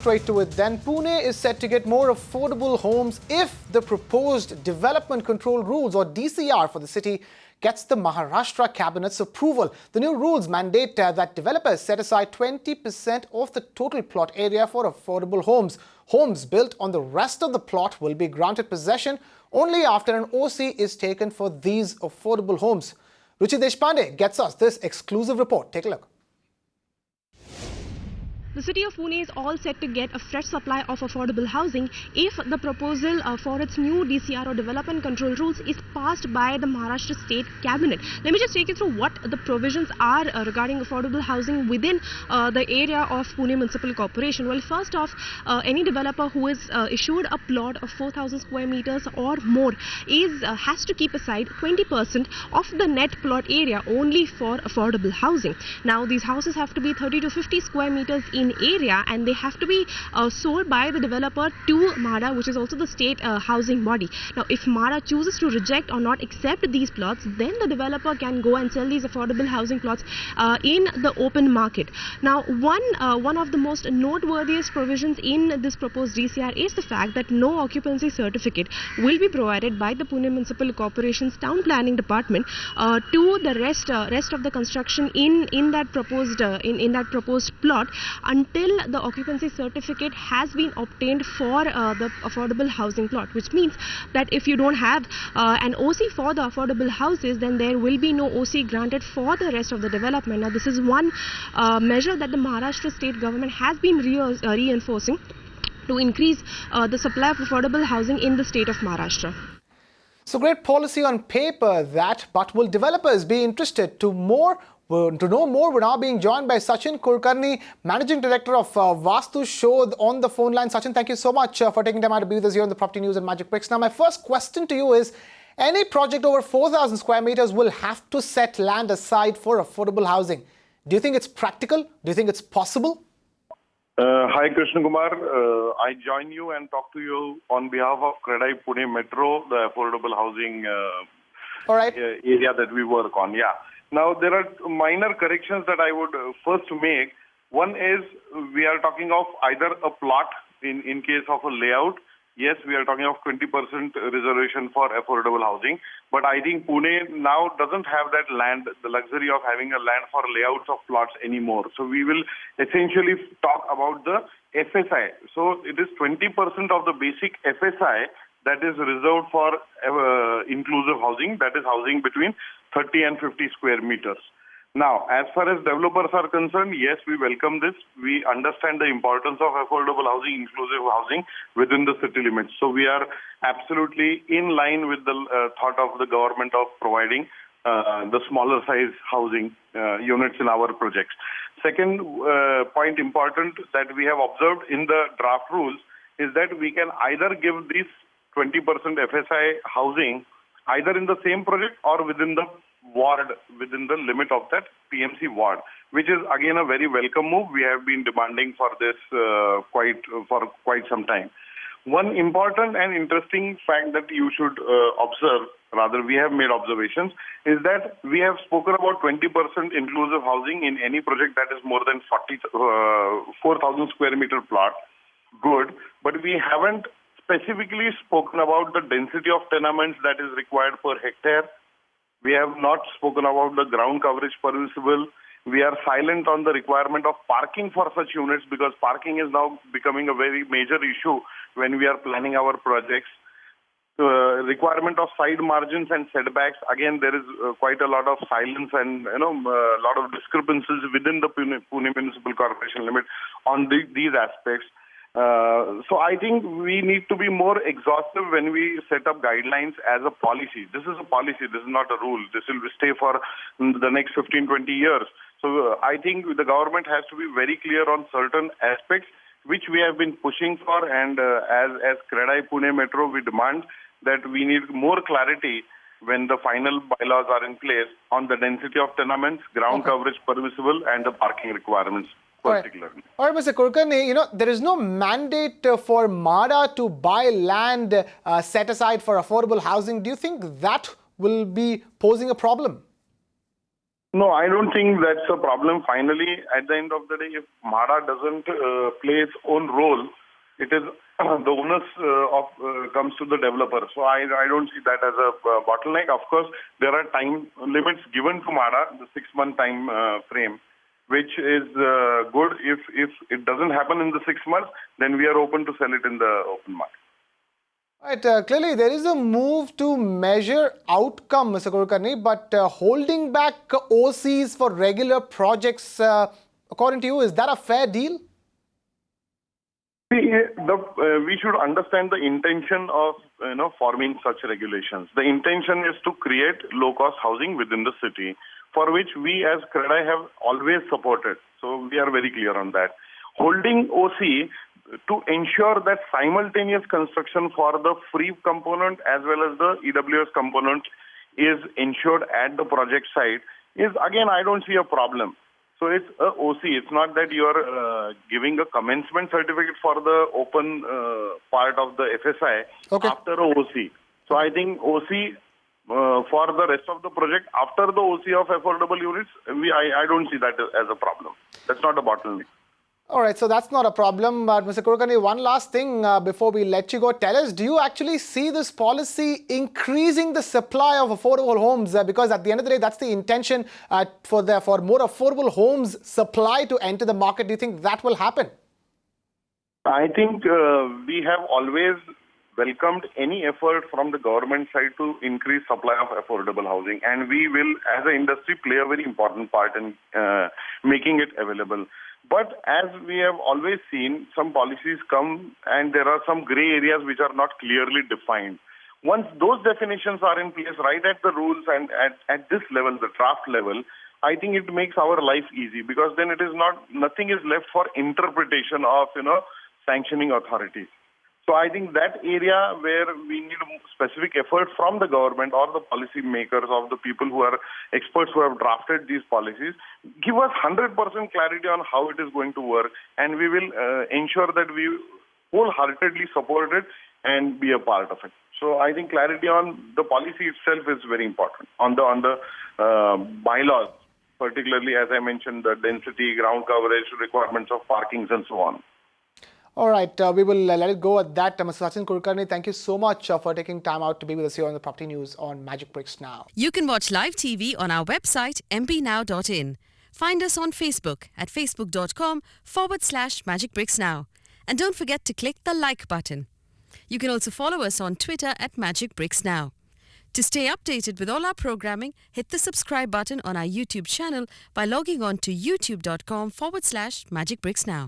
straight to it then. Pune is set to get more affordable homes if the proposed Development Control Rules, or DCR, for the city gets the Maharashtra Cabinet's approval. The new rules mandate that developers set aside 20% of the total plot area for affordable homes. Homes built on the rest of the plot will be granted possession only after an OC is taken for these affordable homes. Ruchi Deshpande gets us this exclusive report. Take a look. The city of Pune is all set to get a fresh supply of affordable housing if the proposal for its new DCR, or Development Control Rules, is passed by the Maharashtra State Cabinet. Let me just take you through what the provisions are regarding affordable housing within the area of Pune Municipal Corporation. Well, first off, any developer who is issued a plot of 4,000 square meters or more has to keep aside 20% of the net plot area only for affordable housing. Now, these houses have to be 30 to 50 square meters in area, and they have to be sold by the developer to MADA, which is also the state housing body. Now, if MADA chooses to reject or not accept these plots, then the developer can go and sell these affordable housing plots in the open market. Now, one of the most noteworthiest provisions in this proposed DCR is the fact that no occupancy certificate will be provided by the Pune Municipal Corporation's Town Planning Department to the rest of the construction in that proposed plot until the occupancy certificate has been obtained for the affordable housing plot, which means that if you don't have an OC for the affordable houses, then there will be no OC granted for the rest of the development. Now, this is one measure that the Maharashtra state government has been reinforcing to increase the supply of affordable housing in the state of Maharashtra. So great policy on paper that, but will developers be interested to know more? We're now being joined by Sachin Kulkarni, Managing Director of Vastu Shodh, on the phone line. Sachin, thank you so much for taking time out to be with us here on the Property News and Magic Bricks. Now, my first question to you is, any project over 4,000 square meters will have to set land aside for affordable housing. Do you think it's practical? Do you think it's possible? Hi, Krishna Kumar. I join you and talk to you on behalf of Kredai Pune Metro, the affordable housing area that we work on. Yeah. Now, there are minor corrections that I would first make. One is, we are talking of either a plot in case of a layout. Yes, we are talking of 20% reservation for affordable housing. But I think Pune now doesn't have that land, the luxury of having a land for layouts of plots anymore. So we will essentially talk about the FSI. So it is 20% of the basic FSI that is reserved for inclusive housing, that is housing between 30 and 50 square meters. Now, as far as developers are concerned, yes, we welcome this. We understand the importance of affordable housing, inclusive housing within the city limits. So we are absolutely in line with the thought of the government of providing the smaller size housing units in our projects. Second point important that we have observed in the draft rules is that we can either give these 20% FSI housing either in the same project or within the ward, within the limit of that PMC ward, which is again a very welcome move. We have been demanding for this for quite some time. One important and interesting fact that you should observe, rather we have made observations, is that we have spoken about 20% inclusive housing in any project that is more than 4,000 square meter plot. Good, but we haven't specifically spoken about the density of tenements that is required per hectare. We have not spoken about the ground coverage permissible. We are silent on the requirement of parking for such units, because parking is now becoming a very major issue when we are planning our projects. Requirement of side margins and setbacks, again there is quite a lot of silence and a lot of discrepancies within the Pune Municipal Corporation limit on these aspects. So I think we need to be more exhaustive when we set up guidelines as a policy. This is a policy, this is not a rule. This will stay for the next 15-20 years. So I think the government has to be very clear on certain aspects which we have been pushing for, and as Kredai Pune Metro, we demand that we need more clarity when the final bylaws are in place on the density of tenements, ground coverage permissible, and the parking requirements. All right, Mr. Kulkarni, there is no mandate for MADA to buy land set aside for affordable housing. Do you think that will be posing a problem? No, I don't think that's a problem. Finally, at the end of the day, if MHADA doesn't play its own role, it is the onus comes to the developer. So I don't see that as a bottleneck. Of course, there are time limits given to MHADA, the 6-month time frame, which is good. If it doesn't happen in the 6 months, then we are open to sell it in the open market. Right, clearly there is a move to measure outcome, Mr. Kulkarni, but holding back OCs for regular projects, according to you, is that a fair deal? See, we should understand the intention of forming such regulations. The intention is to create low-cost housing within the city, for which we as CREDAI have always supported. So we are very clear on that. Holding OC to ensure that simultaneous construction for the free component as well as the EWS component is ensured at the project site is, again, I don't see a problem. So it's a OC. It's not that you are giving a commencement certificate for the open part of the FSI after a OC. So I think OC for the rest of the project after the OC of affordable units, I don't see that as a problem. That's not a bottleneck. All right, so that's not a problem. But Mr. Kulkarni, one last thing before we let you go. Tell us, do you actually see this policy increasing the supply of affordable homes? Because at the end of the day, that's the intention for more affordable homes supply to enter the market. Do you think that will happen? I think we have always welcomed any effort from the government side to increase supply of affordable housing. And we will, as an industry, play a very important part in making it available. But as we have always seen, some policies come and there are some gray areas which are not clearly defined. Once those definitions are in place right at the rules and at this level, the draft level, I think it makes our life easy, because then it is nothing is left for interpretation of, sanctioning authorities. So I think that area where we need specific effort from the government or the policy makers, of the people who are experts who have drafted these policies, give us 100% clarity on how it is going to work, and we will ensure that we wholeheartedly support it and be a part of it. So I think clarity on the policy itself is very important. On the bylaws, particularly as I mentioned, the density, ground coverage, requirements of parkings and so on. All right, we will let it go at that. Mr. Sachin Kulkarni, thank you so much for taking time out to be with us here on the Property News on Magic Bricks Now. You can watch live TV on our website mpnow.in. Find us on Facebook at facebook.com/Magic Bricks Now. And don't forget to click the like button. You can also follow us on Twitter at Magic Bricks Now. To stay updated with all our programming, hit the subscribe button on our YouTube channel by logging on to youtube.com/Magic Bricks Now.